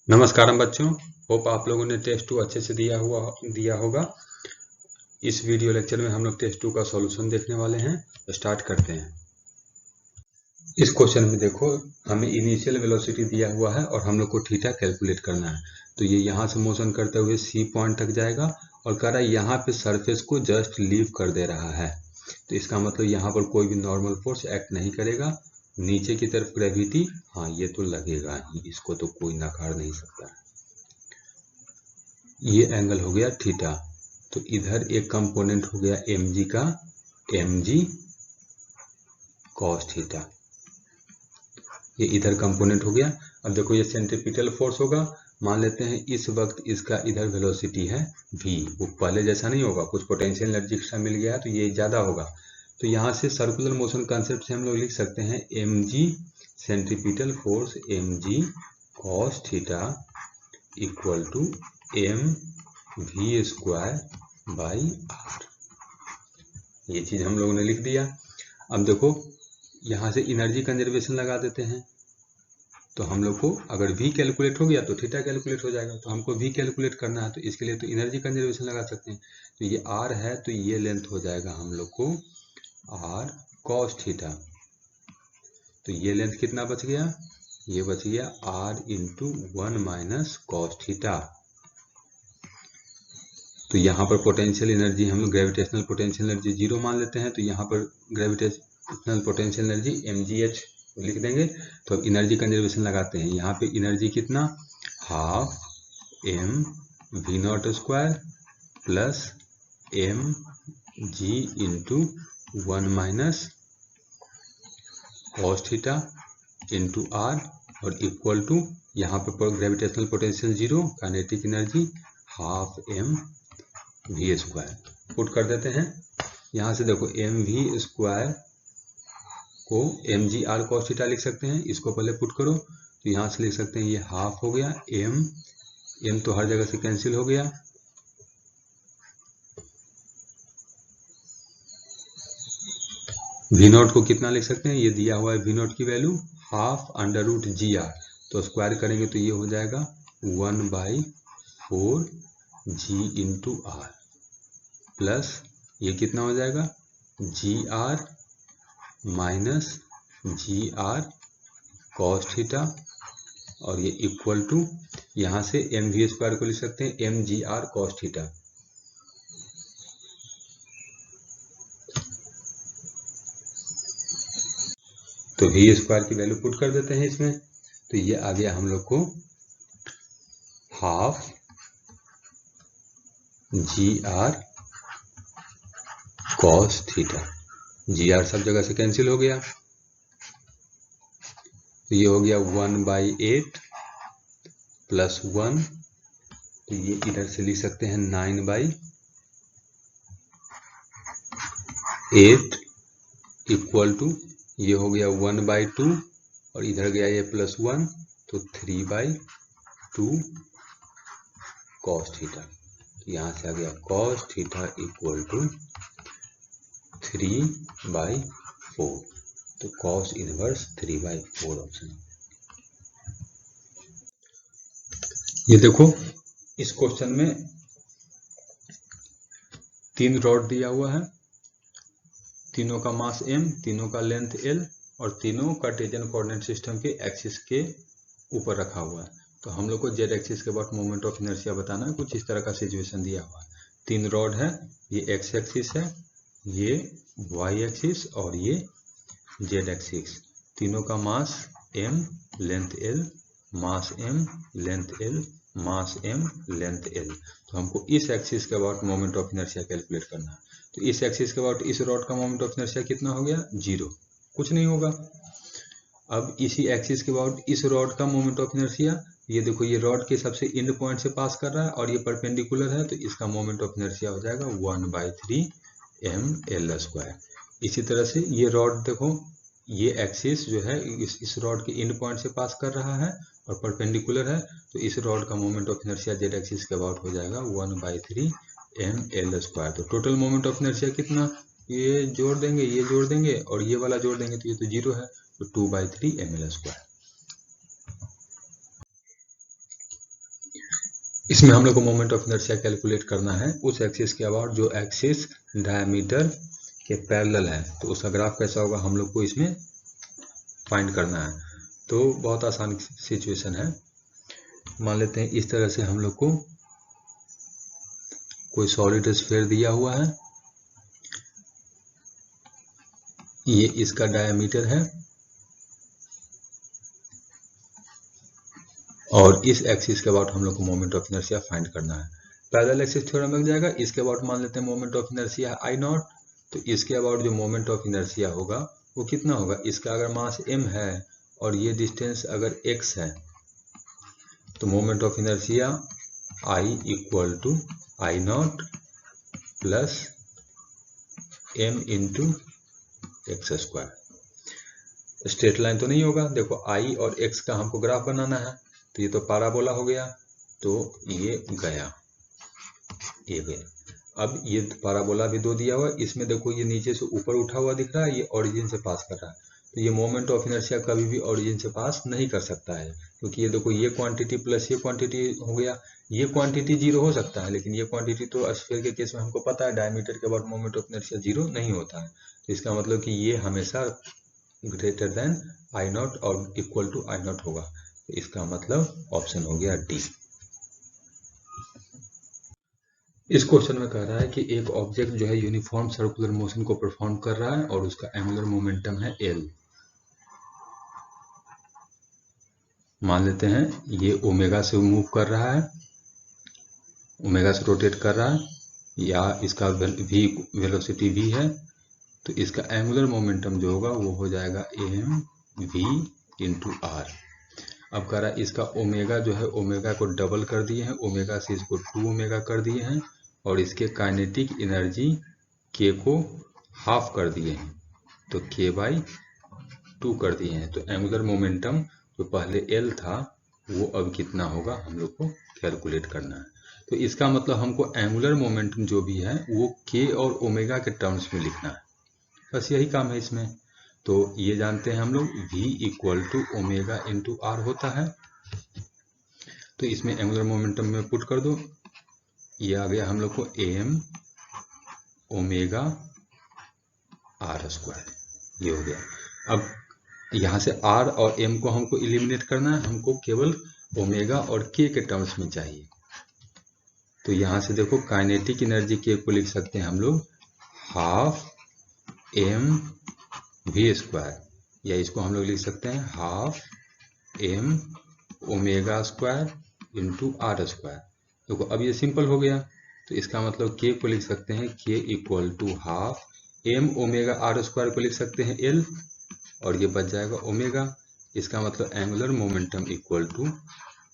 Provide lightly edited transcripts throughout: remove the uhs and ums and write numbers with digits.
नमस्कार बच्चों, होप आप लोगों ने टेस्ट 2 अच्छे से दिया होगा। इस वीडियो लेक्चर में हम लोग टेस्ट 2 का सॉल्यूशन देखने वाले हैं। स्टार्ट करते हैं। इस क्वेश्चन में देखो, हमें इनिशियल वेलोसिटी दिया हुआ है और हम लोग को थीटा कैलकुलेट करना है। तो ये यहाँ से मोशन करते हुए सी पॉइंट तक जाएगा और कह रहा है यहाँ पे सरफेस को जस्ट लीव कर दे रहा है। तो इसका मतलब यहाँ पर कोई भी नॉर्मल फोर्स एक्ट नहीं करेगा। नीचे की तरफ ग्रेविटी, हाँ ये तो लगेगा ही, इसको तो कोई नकार नहीं सकता। ये एंगल हो गया थीटा। तो इधर एक कंपोनेंट हो गया mg का, mg cos थीटा। ये इधर कंपोनेंट हो गया। अब देखो ये सेंट्रीपिटल फोर्स होगा। मान लेते हैं इस वक्त इसका इधर वेलोसिटी है v। वो पहले जैसा नहीं होगा, कुछ पोटेंशियल एनर्जी एक्स्ट्रा मिल गया है तो ये ज्यादा होगा। तो यहाँ से सर्कुलर मोशन कंसेप्ट से हम लोग लिख सकते हैं mg centripetal force mg cos theta equal to mv² by r। ये चीज हम लोगों ने लिख दिया। अब देखो यहाँ से एनर्जी कंजर्वेशन लगा देते हैं। तो हम लोग को अगर v कैलकुलेट हो गया तो थीटा कैलकुलेट हो जाएगा। तो हमको v कैलकुलेट करना है तो इसके लिए तो एनर्जी कंजर्वेशन लगा सकते हैं। तो ये r है तो ये लेंथ हो जाएगा हम लोग को r cos थीटा। तो ये लेंथ कितना बच गया? ये बच गया r into 1 minus cos theta. तो यहाँ पर पोटेंशियल एनर्जी हम लोग ग्रेविटेशनल पोटेंशियल एनर्जी 0 मान लेते हैं। तो यहाँ पर ग्रेविटेशनल पोटेंशियल एनर्जी mgh लिख देंगे। तो अब एनर्जी कंजर्वेशन लगाते हैं। यहाँ पे एनर्जी कितना? Half m v naught square plus m g into 1 minus cos theta into r और इक्वल टू यहाँ पे gravitational potential 0, kinetic energy half m v square put कर देते हैं। यहाँ से देखो एम वी स्क्वायर को M G R cos theta लिख सकते हैं। इसको पहले पुट करो तो यहाँ से लिख सकते हैं ये हाफ हो गया एम तो हर जगह से कैंसिल हो गया। वी नॉट को कितना लिख सकते हैं? ये दिया हुआ है वी नॉट की value half under root G R. तो स्क्वायर करेंगे तो ये हो जाएगा 1/4 जी इंटू आर प्लस ये कितना हो जाएगा G R minus G R cos theta और ये इक्वल टू यहाँ से एम वी स्क्वायर को लिख सकते हैं M G R cos theta. तो वी स्क्वायर की वैल्यू पुट कर देते हैं इसमें। तो ये आ गया हम लोग को half G R cos theta. G R सब जगह से कैंसिल हो गया। तो ये हो गया 1/8 प्लस 1। तो ये इधर से लिख सकते हैं 9/8 इक्वल टू ये हो गया 1/2 और इधर गया ये प्लस 1 तो 3/2 कॉस थीटा। यहाँ से आ गया कॉस थीटा इक्वल टू 3/4। तो कॉस इनवर्स 3/4 ऑप्शन। ये देखो इस क्वेश्चन में 3 रॉड दिया हुआ है, तीनों का मास m, तीनों का लेंथ l और तीनों कार्टेशियन कोऑर्डिनेट सिस्टम के एक्सिस के ऊपर रखा हुआ है। तो हम लोग को जेड एक्सिस के अबाउट मोमेंट ऑफ इनर्शिया बताना है। कुछ इस तरह का सिचुएशन दिया हुआ है। 3 रॉड है, ये एक्स एक्सिस है, ये वाई एक्सिस और ये जेड एक्सिस। तीनों का मास m, लेंथ l, मास m, लेंथ l, मास m, लेंथ l। तो हमको इस एक्सिस के about moment of inertia calculate करना है। तो इस एक्सिस के अबाउट इस रॉड का मोमेंट ऑफ इनर्शिया कितना हो गया? 0, कुछ नहीं होगा। अब इसी एक्सिस के अबाउट इस रॉड का मोमेंट ऑफ इनर्शिया, ये देखो ये रॉड के सबसे एंड पॉइंट से पास कर रहा है और ये परपेंडिकुलर है तो इसका मोमेंट ऑफ इनर्शिया हो जाएगा 1/3 ml²। इसी तरह से ये रॉड देखो, ये एक्सिस जो है इस रॉड के एंड पॉइंट से पास कर रहा है और परपेंडिकुलर है तो इस रॉड का moment of inertia Z axis के अबाउट हो जाएगा 1/3 ml²। तो टोटल मोमेंट ऑफ इनर्शिया कितना? ये जोड़ देंगे, ये जोड़ देंगे और ये वाला जोड़ देंगे तो ये तो 0 है। तो 2/3 ml²। इसमें हम लोग को मोमेंट ऑफ इनर्शिया कैलकुलेट करना है उस एक्सिस के अबाउट जो एक्सिस डायमीटर के पैरेलल है। तो उसका ग्राफ कैसा होगा हम लोग को इसमें फाइंड करना है। तो बहुत आसान सिचुएशन है। मान लेते हैं इस तरह से हम लोग को कोई सॉलिड स्फीयर दिया हुआ है, ये इसका डायमीटर है और इस एक्सिस के अबाउट हम लोग को मोमेंट ऑफ इनर्शिया फाइंड करना है। पैरेलल एक्सिस थ्योरम लग जाएगा। इसके अबाउट मान लेते हैं moment of inertia I not. तो इसके अबाउट जो मोमेंट ऑफ इनर्शिया होगा वो कितना होगा, इसका अगर मास m है और ये डिस्टेंस अगर x है तो moment of inertia I equal to I naught plus m into X square. Straight line तो नहीं होगा, देखो I और x का हमको ग्राफ बनाना है। तो ये तो पैराबोला हो गया, तो ये गया। अब ये पैराबोला भी दो दिया हुआ है, इसमें देखो ये नीचे से ऊपर उठा हुआ दिख रहा है, ये ओरिजिन से पास कर रहा है। तो ये मोमेंट ऑफ इनर्शिया कभी भी ओरिजिन से पास नहीं कर सकता है, क्योंकि ये देखो ये क्वांटिटी प्लस ये क्वांटिटी हो गया। ये क्वांटिटी जीरो हो सकता है, लेकिन ये क्वांटिटी तो स्फीयर के केस में हमको पता है डायमीटर के about moment of inertia zero नहीं होता है। तो इसका मतलब कि ये हमेशा ग्रेटर देन आई नॉट और इक्वल टू आई नॉट होगा। तो इसका मतलब ऑप्शन हो गया डी। इस क्वेश्चन में कह रहा है कि एक ऑब्जेक्ट जो है यूनिफॉर्म सर्कुलर मोशन को परफॉर्म कर रहा है और उसका एंगुलर मोमेंटम है L। मान लेते हैं ये ओमेगा से मूव कर रहा है, ओमेगा से रोटेट कर रहा है, या इसका v वेलोसिटी v है। तो इसका एंगुलर मोमेंटम जो होगा वो हो जाएगा am v इंटू आर। अब कह रहा है इसका ओमेगा जो है, ओमेगा को डबल कर दिए हैं, ओमेगा से इसको 2 ओमेगा कर दिए हैं और इसके काइनेटिक एनर्जी k को हाफ कर दिए हैं, तो k बाई 2 कर दिए हैं। तो एंगुलर मोमेंटम जो पहले L था वो अब कितना होगा हम लोग को कैलकुलेट करना है। तो इसका मतलब हमको एंगुलर मोमेंटम जो भी है वो k और ओमेगा के टर्म्स में लिखना है, बस यही काम है इसमें। तो ये जानते हैं हम लोग v equal to omega into r होता है। तो इसमें एंगुलर मोमेंटम में पुट कर दो, ये आ गया हम लोग को am ओमेगा आर स्क्वायर, ये हो गया। अब यहाँ से r और m को हमको इलिमिनेट करना है, हमको केवल ओमेगा और k के टर्म्स में चाहिए। तो यहाँ से देखो काइनेटिक एनर्जी k को लिख सकते हैं हम लोग हाफ m v स्क्वायर, या इसको हम लोग लिख सकते हैं half m omega square into r square. देखो अब ये सिंपल हो गया। तो इसका मतलब k को लिख सकते हैं k equal to half m omega r square को लिख सकते हैं L और ये बच जाएगा ओमेगा। इसका मतलब angular momentum equal to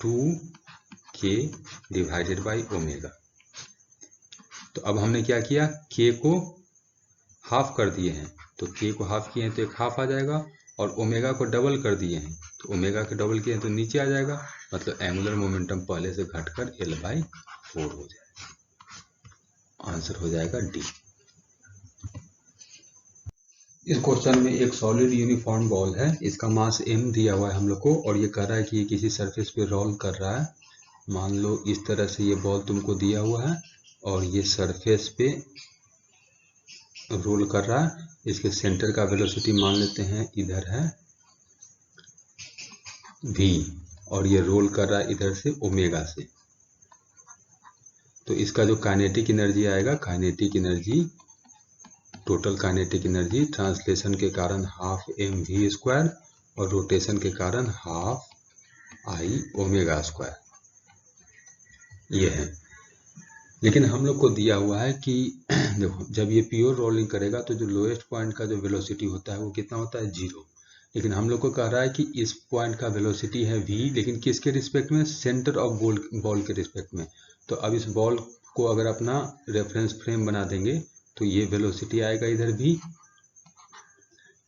2k divided by omega. तो अब हमने क्या किया, k को हाफ कर दिए हैं, तो k को हाफ किए हैं तो एक हाफ आ जाएगा, और ओमेगा को डबल कर दिए हैं तो ओमेगा के डबल किए हैं तो नीचे आ जाएगा। मतलब एंगुलर मोमेंटम पहले से घटकर L/4 हो जाएगा। आंसर हो जाएगा डी। इस क्वेश्चन में एक सॉलिड यूनिफॉर्म बॉल है, इसका मास m दिया हुआ है हम लोग को और ये कह रहा है कि ये किसी सरफेस पे रोल कर रहा है। मान लो इस तरह से ये बॉल तुमको दिया हुआ है और ये सरफेस पे रोल कर रहा है। इसके सेंटर का वेलोसिटी मान लेते हैं इधर है v और ये रोल कर रहा है इधर से ओमेगा से। तो इसका जो काइनेटिक एनर्जी आएगा, kinetic energy total kinetic energy translation के कारण हाफ m v स्क्वायर और रोटेशन के कारण हाफ i ओमेगा स्क्वायर, ये है। लेकिन हम लोग को दिया हुआ है कि देखो जब ये प्योर रोलिंग करेगा तो जो लोएस्ट पॉइंट का जो वेलोसिटी होता है वो कितना होता है, 0। लेकिन हम लोग को कह रहा है कि इस पॉइंट का वेलोसिटी है v, लेकिन किसके रिस्पेक्ट में, सेंटर ऑफ बॉल के रिस्पेक्ट में। तो अब इस बॉल को अगर अपना रेफरेंस फ्रेम बना देंगे तो ये वेलोसिटी आएगा इधर v।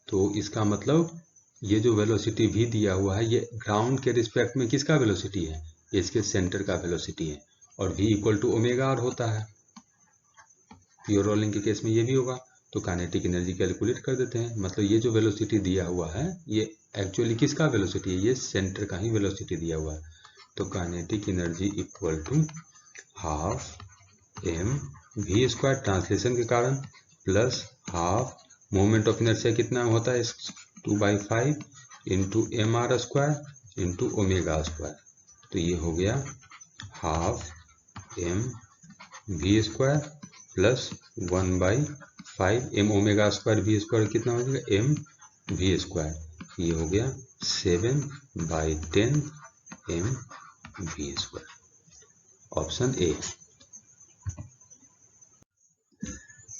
तो इसका मतलब ये जो वेलोसिटी v दिया हुआ है ये ग्राउंड के रिस्पेक्ट में किसका वेलोसिटी है, इसके सेंटर का वेलोसिटी है, और v equal to omega r होता है। प्योर रोलिंग के केस में ये भी होगा। तो काइनेटिक एनर्जी कैलकुलेट कर देते हैं। मतलब ये जो वेलोसिटी दिया हुआ है ये एक्चुअली किसका वेलोसिटी है, ये सेंटर का ही वेलोसिटी दिया हुआ है। तो kinetic energy equal to half m we square translation के कारण plus half moment of inertia कितना होता है 2/5 into m r square into omega square. तो ये हो गया half m we square plus 1/5 m omega square v square कितना हो जाएगा एम वी स्क्वायर। ये हो गया 7/10 m we square. Option A.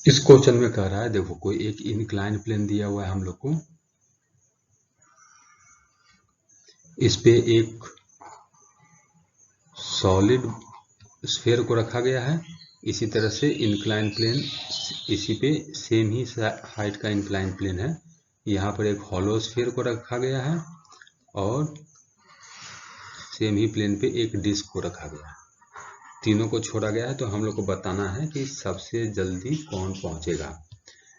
इस क्वेश्चन में कह रहा है देखो कोई एक इंक्लाइन प्लेन दिया हुआ है हम लोग को, इस पे एक सॉलिड स्फीयर को रखा गया है, इसी तरह से इंक्लाइन प्लेन इसी पे सेम ही हाइट का इंक्लाइन प्लेन है, यहाँ पर एक हॉलो स्फीयर को रखा गया है और सेम ही प्लेन पे एक डिस्क को रखा गया है। तीनों को छोड़ा गया है, तो हम लोग को बताना है कि सबसे जल्दी कौन पहुंचेगा।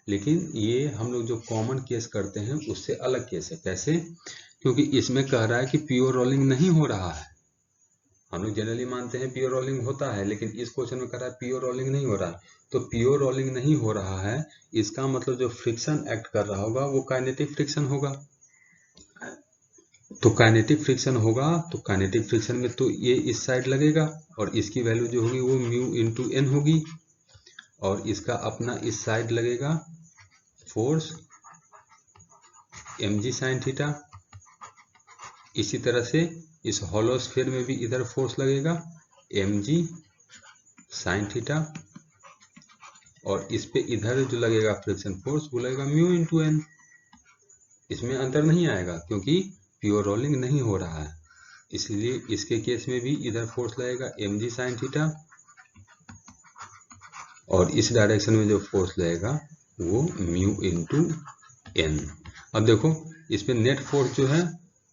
लेकिन ये हम लोग जो कॉमन केस करते हैं उससे अलग केस है। कैसे? क्योंकि इसमें कह रहा है कि प्योर रोलिंग नहीं हो रहा है। हम लोग जनरली मानते हैं प्योर रोलिंग होता है, लेकिन इस क्वेश्चन में कह रहा है प्योर रोलिंग नहीं हो रहा है। तो प्योर रोलिंग नहीं हो रहा है, इसका मतलब जो फ्रिक्शन एक्ट कर रहा होगा वो काइनेटिक फ्रिक्शन होगा। तो काइनेटिक फ्रिक्शन होगा, तो काइनेटिक फ्रिक्शन में तो ये इस साइड लगेगा और इसकी वैल्यू जो होगी वो म्यू इंटू एन होगी, और इसका अपना इस साइड लगेगा फोर्स mg साइन थीटा। इसी तरह से इस हॉलो स्फीयर में भी इधर फोर्स लगेगा mg साइन थीटा, और इस पे इधर जो लगेगा फ्रिक्शन फोर्स वो लगेगा म्यू इंटू एन। इसमें अंतर नहीं आएगा क्योंकि प्योर रोलिंग नहीं हो रहा है, इसलिए इसके केस में भी इधर फोर्स लगेगा mg साइन थीटा, और इस डायरेक्शन में जो फोर्स लगेगा वो म्यू इंटू एन। अब देखो इस पे नेट फोर्स जो है,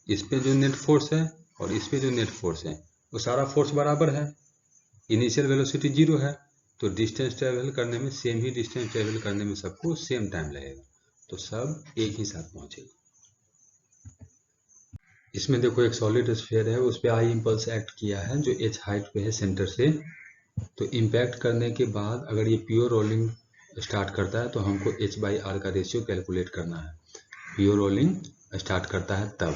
इस पे जो नेट फोर्स है और इस पे जो नेट फोर्स है वो सारा फोर्स बराबर है। इनिशियल वेलोसिटी 0 है, तो डिस्टेंस ट्रेवल करने में सेम ही डिस्टेंस ट्रेवल करने में सबको सेम टाइम लगेगा, तो सब एक ही साथ पहुंचेगा। इसमें देखो एक सॉलिड स्फीयर है, उस पर आई इंपल्स एक्ट किया है जो h हाइट पे है सेंटर से। तो इम्पैक्ट करने के बाद अगर ये प्योर रोलिंग स्टार्ट करता है तो हमको h/r का रेशियो कैलकुलेट करना है। प्योर रोलिंग स्टार्ट करता है तब,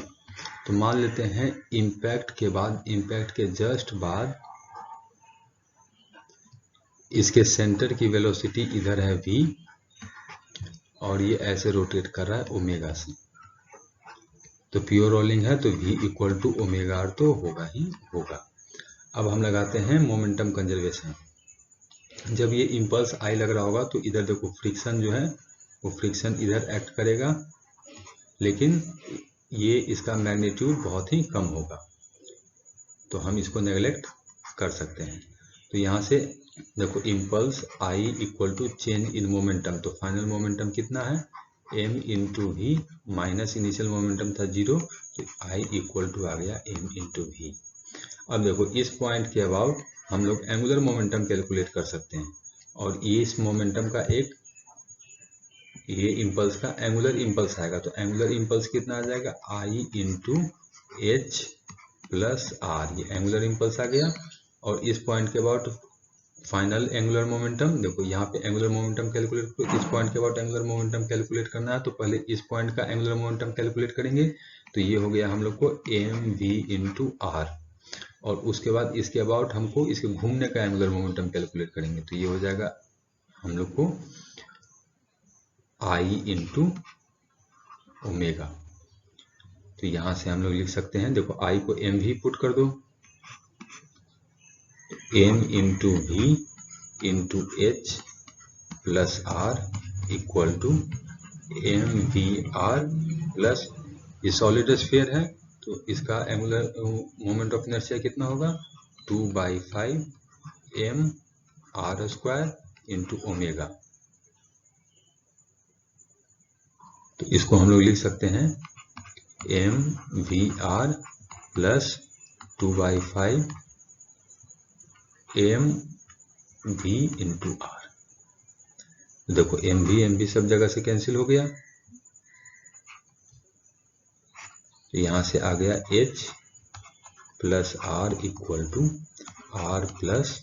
तो मान लेते हैं इम्पैक्ट के बाद, इम्पैक्ट के जस्ट बाद इसके सेंटर की वेलोसिटी इधर है v, और ये ऐसे रोटेट कर रहा है ओमेगा से। तो प्योर रोलिंग है तो v equal to omega r तो होगा ही होगा। अब हम लगाते हैं मोमेंटम कंजर्वेशन। जब ये इम्पल्स आई लग रहा होगा तो इधर देखो फ्रिक्शन जो है वो फ्रिक्शन इधर एक्ट करेगा, लेकिन ये इसका मैग्नीट्यूड बहुत ही कम होगा, तो हम इसको नेगलेक्ट कर सकते हैं। तो यहाँ से देखो impulse I equal to change in momentum, तो फाइनल मोमेंटम कितना है m into v, minus initial momentum था 0, तो आई इक्वल टू आ गया m इंटू वी। अब देखो इस पॉइंट के अबाउट हम लोग एंगुलर मोमेंटम कैलकुलेट कर सकते हैं, और ये इस मोमेंटम का एक ये इम्पल्स का एंगुलर इम्पल्स आएगा, तो एंगुलर इम्पल्स कितना आ जाएगा आई इंटू एच प्लस आर, ये एंगुलर इम्पल्स आ गया। और इस पॉइंट के अबाउट फाइनल एंगुलर मोमेंटम, देखो यहाँ पे एंगुलर मोमेंटम कैलकुलेट करो, इस पॉइंट के अबाउट एंगुलर मोमेंटम कैलकुलेट करना है, तो पहले इस पॉइंट का एंगुलर मोमेंटम कैलकुलेट करेंगे, तो ये हो गया हम लोग को एम वी इंटू आर, और उसके बाद इसके अबाउट हमको इसके घूमने का एंगुलर मोमेंटम कैलकुलेट करेंगे, तो ये हो जाएगा हम लोग को आई इंटू ओमेगा। तो यहां से हम लोग लिख सकते हैं, देखो आई को एम वी पुट कर दो, m into v into h plus r equal to m v r plus, ये सॉलिड स्फीयर है तो इसका एंगुलर मोमेंट ऑफ इनर्शिया कितना होगा 2/5 m r square into omega. तो इसको हम लोग लिख सकते हैं m v r plus 2/5 m v into r. देखो एम वी सब जगह से कैंसिल हो गया, तो यहां से आ गया h plus r equal to r plus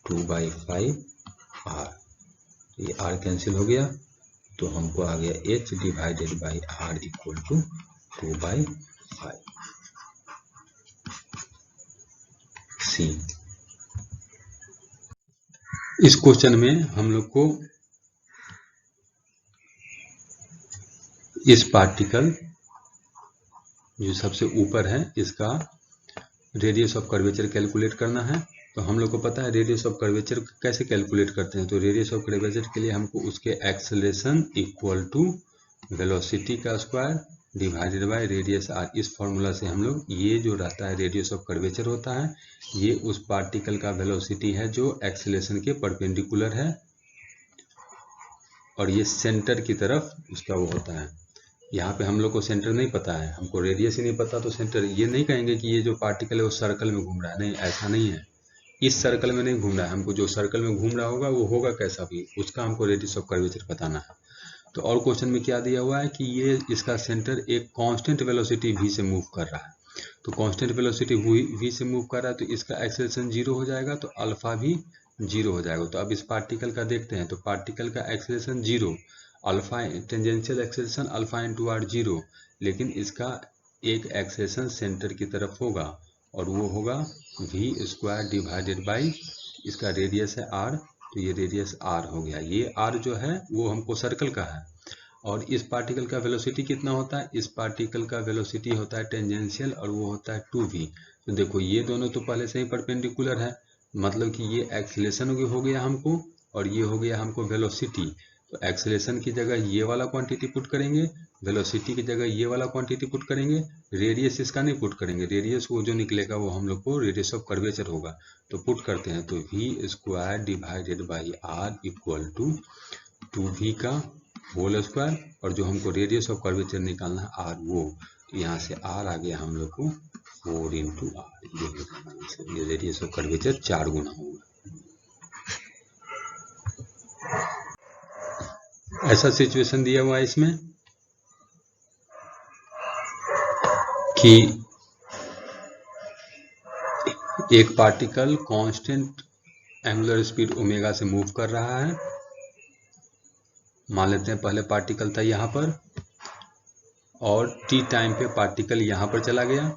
2/5 r. ये आर कैंसिल हो गया तो हमको आ गया h divided by r equal to 2/5 c. इस क्वेश्चन में हम लोग को इस पार्टिकल जो सबसे ऊपर है इसका रेडियस ऑफ कर्वेचर कैलकुलेट करना है। तो हम लोग को पता है रेडियस ऑफ कर्वेचर कैसे कैलकुलेट करते हैं। तो रेडियस ऑफ कर्वेचर के लिए हमको उसके एक्सेलरेशन इक्वल टू वेलोसिटी का square divided by radius r, इस फॉर्मूला से हम लोग ये जो रहता है रेडियस ऑफ कर्वेचर होता है, ये उस पार्टिकल का वेलोसिटी है जो एक्सेलरेशन के परपेंडिकुलर है और ये सेंटर की तरफ उसका वो होता है। यहाँ पे हम लोग को सेंटर नहीं पता है, हमको रेडियस ही नहीं पता, तो सेंटर ये नहीं कहेंगे कि ये जो पार्टिकल है वो सर्कल में घूम रहा है। नहीं, ऐसा नहीं है, इस सर्कल में नहीं घूम रहा है। हमको जो सर्कल में घूम रहा होगा वो होगा कैसा भी, उसका हमको रेडियस ऑफ कर्वेचर बताना है। तो और क्वेश्चन में क्या दिया हुआ है कि ये इसका सेंटर एक कांस्टेंट वेलोसिटी v से मूव कर रहा है। तो कांस्टेंट वेलोसिटी v से मूव कर रहा है तो इसका एक्सेलरेशन 0 हो जाएगा, तो अल्फा भी 0 हो जाएगा। तो अब इस पार्टिकल का देखते हैं। तो पार्टिकल का acceleration 0, alpha tangential acceleration alpha into r 0, लेकिन इसका एक एक्सेलरेशन सेंटर की तरफ होगा और वो होगा v स्क्वायर डिवाइडेड बाई इसका रेडियस है r, तो ये रेडियस r हो गया। ये r जो है वो हमको सर्कल का है। और इस पार्टिकल का वेलोसिटी कितना होता है, इस पार्टिकल का वेलोसिटी होता है टेंजेंशियल और वो होता है 2v। तो देखो ये दोनों तो पहले से ही परपेंडिकुलर है, मतलब कि ये एक्सेलरेशन हो गया हमको और ये हो गया हमको वेलोसिटी। तो एक्सेलरेशन की जगह ये वाला क्वांटिटी पुट करेंगे, वेलोसिटी की जगह ये वाला क्वांटिटी पुट करेंगे, रेडियस इसका नहीं पुट करेंगे। रेडियस वो जो निकलेगा वो हम लोग को रेडियस ऑफ कर्वेचर होगा। तो पुट करते हैं, तो v square divided by r equal to 2v का होल स्क्वायर, और जो हमको रेडियस ऑफ कर्वेचर निकालना है r वो, तो यहाँ से r आ गया हम लोग को 4 इंटू आर। ये रेडियस ऑफ कर्वेचर 4 गुना होगा। ऐसा सिचुएशन दिया हुआ है इसमें कि एक particle constant angular speed omega से मूव कर रहा है। मान लेते हैं पहले पार्टिकल था यहाँ पर और t टाइम पे पार्टिकल यहाँ पर चला गया,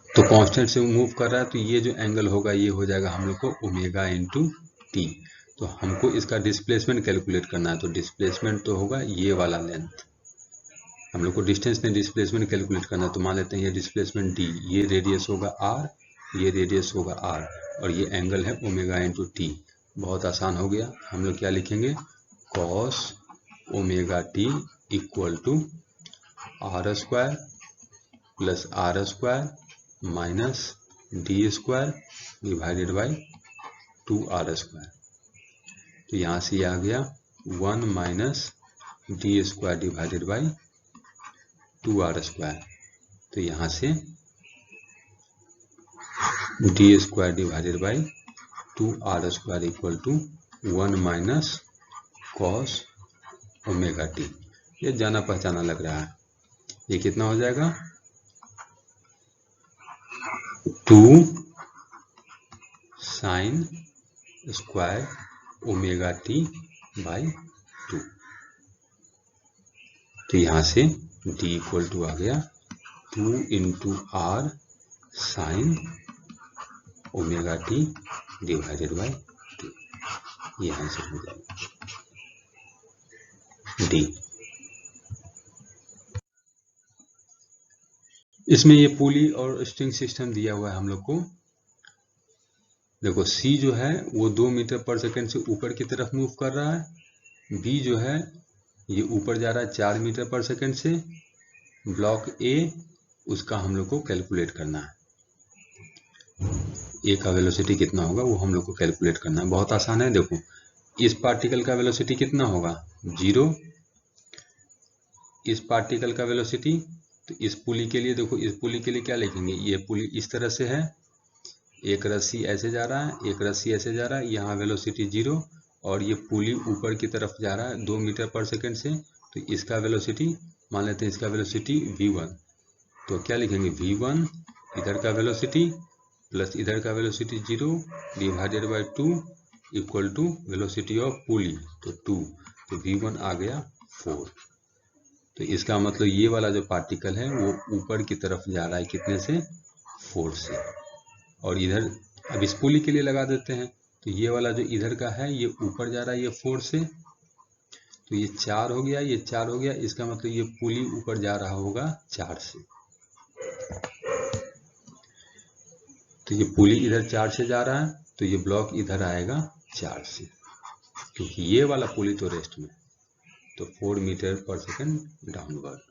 तो कांस्टेंट से मूव कर रहा है, तो ये जो एंगल होगा ये हो जाएगा हम लोग को ओमेगा इंटू टी। तो हमको इसका डिस्प्लेसमेंट कैलकुलेट करना है। तो डिस्प्लेसमेंट तो होगा ये वाला लेंथ, हम लोग को डिस्टेंस में डिस्प्लेसमेंट कैलकुलेट करना है। तो मान लेते हैं ये डिस्प्लेसमेंट d, ये रेडियस होगा r, ये रेडियस होगा r और ये एंगल है ओमेगा इंटू टी। बहुत आसान हो गया। हम लोग क्या लिखेंगे, cos omega t equal to r square plus r square minus d square divided by 2r square. तो यहाँ से आ गया 1 minus d square divided by 2r square. तो यहाँ से d square divided by 2r square equal to 1 minus cos omega t. ये जाना पहचाना लग रहा है। ये कितना हो जाएगा, 2 sine square omega T by 2। तो यहाँ से d इक्वल टू आ गया 2 into r sine omega t divided by 2। ये आंसर हो जाएगा डी। इसमें ये पुली और स्ट्रिंग सिस्टम दिया हुआ है हम लोग को। देखो c जो है वो 2 मीटर पर सेकेंड से ऊपर की तरफ मूव कर रहा है, b जो है ये ऊपर जा रहा है 4 मीटर पर सेकेंड से। ब्लॉक a उसका हम लोग को कैलकुलेट करना है, a का वेलोसिटी कितना होगा वो हम लोग को कैलकुलेट करना है। बहुत आसान है। देखो इस पार्टिकल का वेलोसिटी कितना होगा, 0। इस पार्टिकल का वेलोसिटी, तो इस पुली के लिए देखो, इस पुली के लिए क्या लिखेंगे, ये पुली इस तरह से है, एक रस्सी ऐसे जा रहा है, एक रस्सी ऐसे जा रहा है, यहाँ वेलोसिटी 0 और ये पुली ऊपर की तरफ जा रहा है 2 मीटर पर सेकेंड से। तो इसका वेलोसिटी मान लेते हैं, इसका वेलोसिटी v1, तो क्या लिखेंगे, v1 इधर का वेलोसिटी प्लस इधर का velocity 0 divided by 2 equal to velocity of pulley, तो 2, तो v1 आ गया 4। तो इसका मतलब ये वाला जो पार्टिकल है वो ऊपर की तरफ जा रहा है, कितने से, 4 से। और इधर अब इस पुली के लिए लगा देते हैं, तो ये वाला जो इधर का है ये ऊपर जा रहा है, ये 4 से, तो ये 4 हो गया, ये 4 हो गया, इसका मतलब ये पुली ऊपर जा रहा होगा 4 से। तो ये पुली इधर 4 से जा रहा है, तो ये ब्लॉक इधर आएगा 4 से, क्योंकि ये वाला पुली तो रेस्ट में, तो 4 मीटर पर सेकेंड डाउनवर्ड।